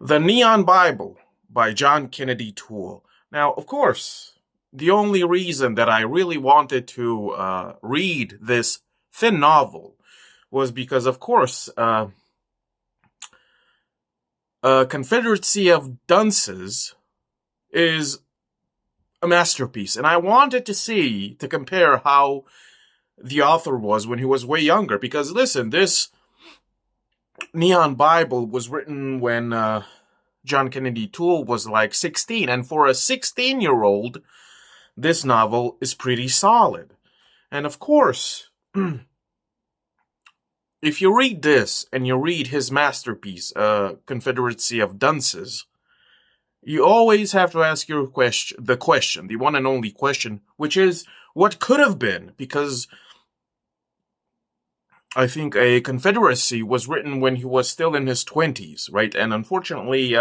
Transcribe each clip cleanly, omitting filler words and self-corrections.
The Neon Bible by John Kennedy Toole. Now, of course, the only reason that I really wanted to read this thin novel was because, of course, a Confederacy of Dunces is a masterpiece, and I wanted to compare how the author was when he was way younger. Because listen, this Neon Bible was written when John Kennedy Toole was like 16, and for a 16-year-old, this novel is pretty solid. And of course, if you read this and you read his masterpiece, Confederacy of Dunces, you always have to ask the question, the one and only question, which is what could have been, because I think a Confederacy was written when he was still in his 20s, right? And unfortunately,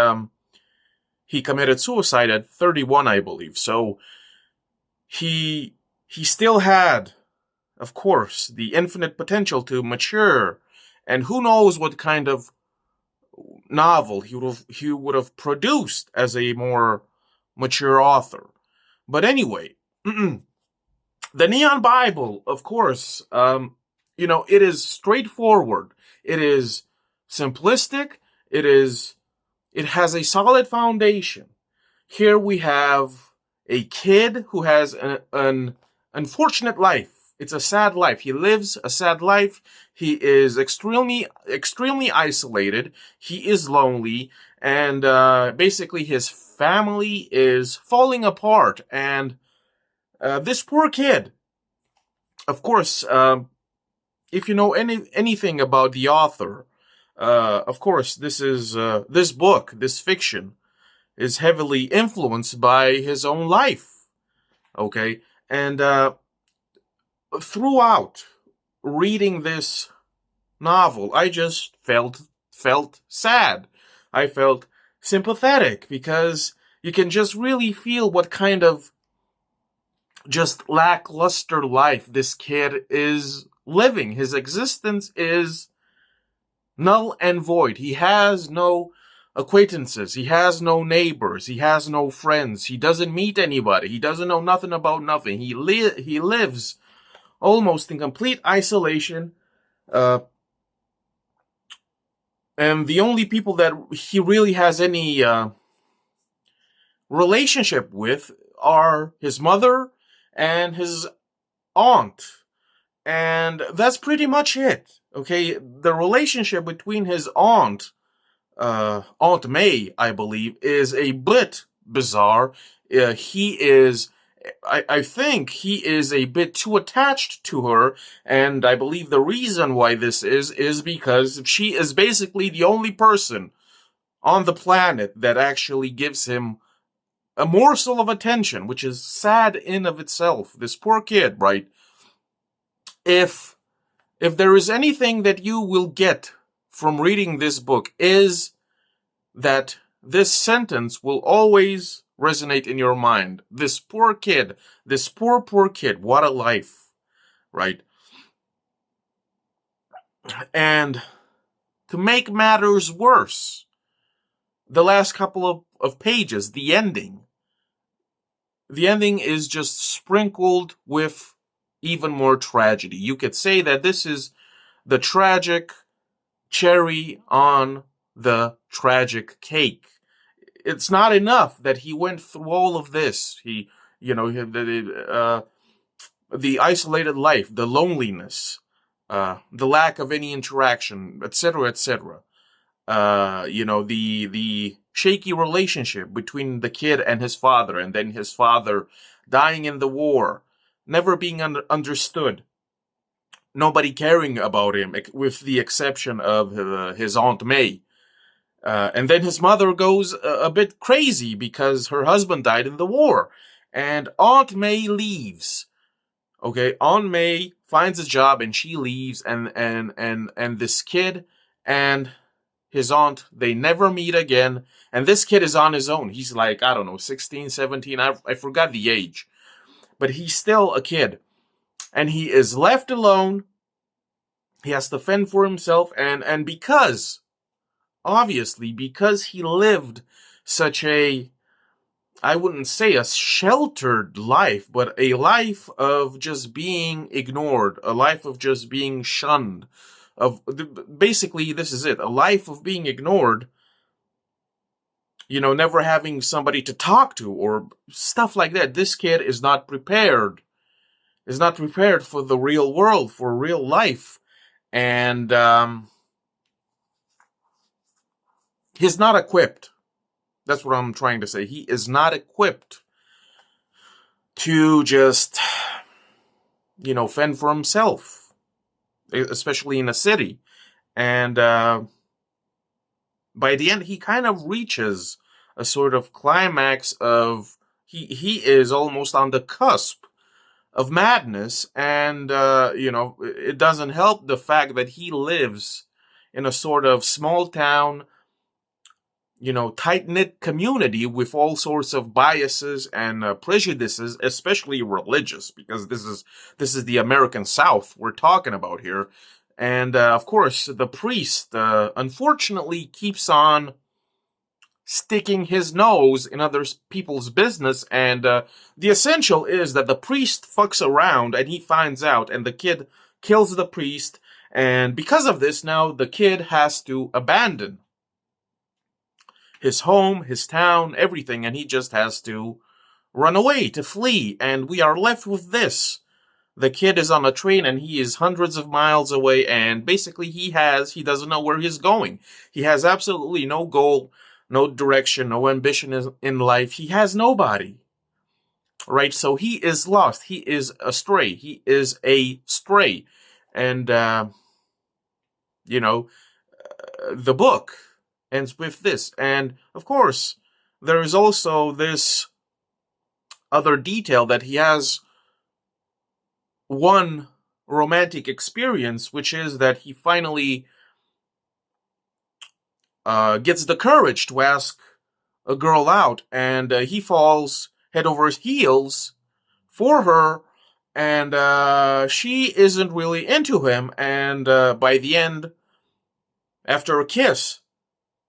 he committed suicide at 31, I believe. So he still had, of course, the infinite potential to mature, and who knows what kind of novel he would have produced as a more mature author. But anyway, the Neon Bible, of course, it is straightforward. It is simplistic. It has a solid foundation. Here we have a kid who has an unfortunate life. It's a sad life. He lives a sad life. He is extremely isolated. He is lonely, and basically his family is falling apart. And this poor kid, of course, if you know anything about the author, of course, this book, this fiction, is heavily influenced by his own life. Okay, and throughout reading this novel, I just felt sad. I felt sympathetic because you can just really feel what kind of just lackluster life this kid is living. His existence is null and void. He has no acquaintances. He has no neighbors. He has no friends. He doesn't meet anybody. He doesn't know nothing about nothing. He lives almost in complete isolation. And the only people that he really has any relationship with are his mother and his aunt. And that's pretty much it. Okay, the relationship between his aunt, Aunt May, I believe, is a bit bizarre. I think he is a bit too attached to her, and I believe the reason why this is because she is basically the only person on the planet that actually gives him a morsel of attention, which is sad in of itself. This poor kid, right? If there is anything that you will get from reading this book, is that this sentence will always resonate in your mind. This poor kid, this poor kid, what a life, right? And to make matters worse, the last couple of pages, the ending is just sprinkled with even more tragedy. You could say that this is the tragic cherry on the tragic cake. It's not enough that he went through all of this. The isolated life, the loneliness, the lack of any interaction, etc., etc. The shaky relationship between the kid and his father, and then his father dying in the war, never being understood, nobody caring about him, with the exception of his Aunt May. And then his mother goes a bit crazy because her husband died in the war. And Aunt May leaves. Okay, Aunt May finds a job and she leaves, and this kid and his aunt, they never meet again. And this kid is on his own. He's like, I don't know, 16, 17, I forgot the age. But he's still a kid. And he is left alone. He has to fend for himself, and because obviously, because he lived such a, I wouldn't say a sheltered life, but a life of just being ignored, a life of just being shunned, of basically, this is it, a life of being ignored, never having somebody to talk to or stuff like that. This kid is not prepared, for the real world, for real life. And he's not equipped. That's what I'm trying to say. He is not equipped to just, fend for himself, especially in a city. And by the end, he kind of reaches a sort of climax of he is almost on the cusp of madness, and it doesn't help the fact that he lives in a sort of small town, tight-knit community with all sorts of biases and prejudices, especially religious, because this is the American South we're talking about here. And of course, the priest unfortunately keeps on sticking his nose in other people's business, and the essential is that the priest fucks around and he finds out, and the kid kills the priest, and because of this, now the kid has to abandon his home, his town, everything, and he just has to run away, to flee, and we are left with this. The kid is on a train and he is hundreds of miles away, and basically he doesn't know where he's going. He has absolutely no goal, no direction, no ambition in life. He has nobody, right? So he is lost. He is astray. He is a stray. And, the book ends with this. And, of course, there is also this other detail that he has one romantic experience, which is that he finally gets the courage to ask a girl out, and he falls head over heels for her, and she isn't really into him, and by the end, after a kiss,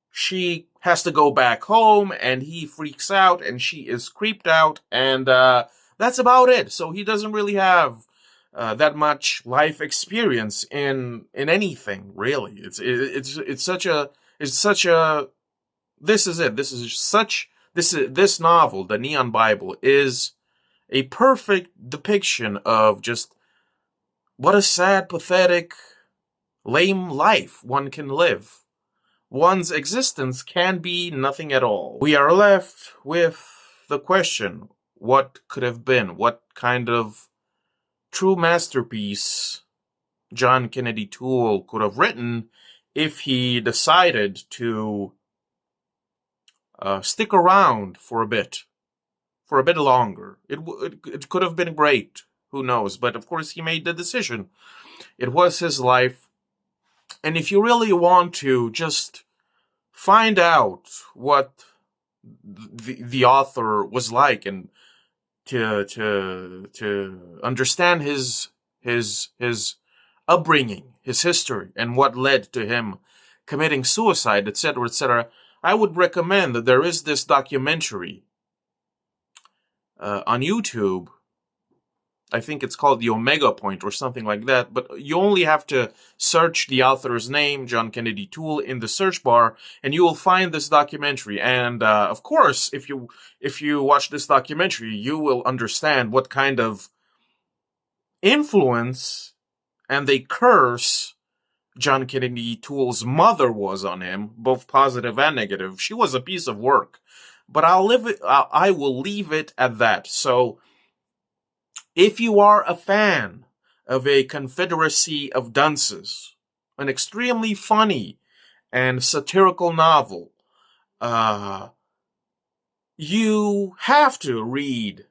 she has to go back home, and he freaks out, and she is creeped out, and that's about it. So he doesn't really have that much life experience in anything, really. It's such a this is it. This novel, The Neon Bible, is a perfect depiction of just what a sad, pathetic, lame life one can live. One's existence can be nothing at all. We are left with the question, what could have been? What kind of true masterpiece John Kennedy Toole could have written if he decided to stick around for a bit longer. It could have been great. Who knows? But of course, he made the decision. It was his life. And if you really want to just find out what the author was like, and to understand his upbringing, his history, and what led to him committing suicide, etc., etc., I would recommend that there is this documentary on YouTube. I think it's called The Omega Point or something like that, but you only have to search the author's name, John Kennedy Toole, in the search bar, and you will find this documentary. And of course, if you watch this documentary, you will understand what kind of influence and a curse John Kennedy Toole's mother was on him, both positive and negative. She was a piece of work, but I will leave it at that. So, if you are a fan of A Confederacy of Dunces, an extremely funny and satirical novel, you have to read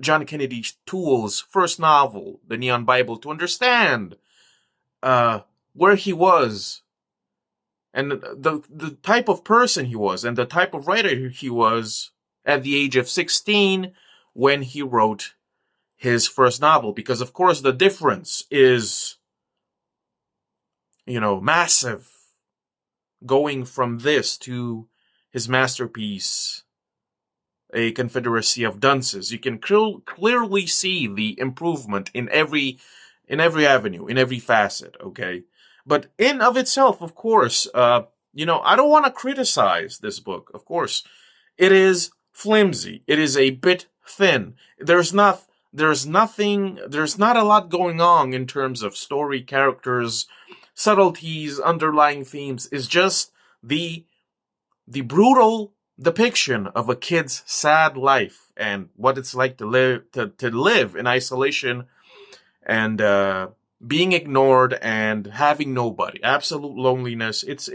John Kennedy Toole's first novel, The Neon Bible, to understand where he was, and the type of person he was, and the type of writer he was at the age of 16 when he wrote his first novel. Because, of course, the difference is, massive. going from this to his masterpiece, A Confederacy of Dunces. You can clearly see the improvement in every avenue, in every facet, okay? But in of itself, of course, I don't want to criticize this book. Of course, it is flimsy. It is a bit thin. There's not a lot going on in terms of story, characters, subtleties, underlying themes. It's just the brutal depiction of a kid's sad life and what it's like to live in isolation and being ignored and having nobody, absolute loneliness. It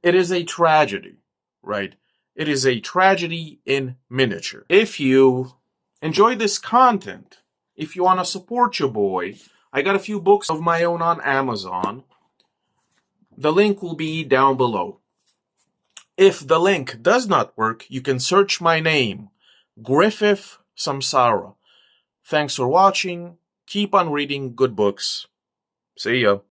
is a tragedy, right? It is a tragedy in miniature. If you enjoy this content, if you want to support your boy, I got a few books of my own on Amazon. The link will be down below. If the link does not work, you can search my name, Griffith Samsara. Thanks for watching. Keep on reading good books. See ya.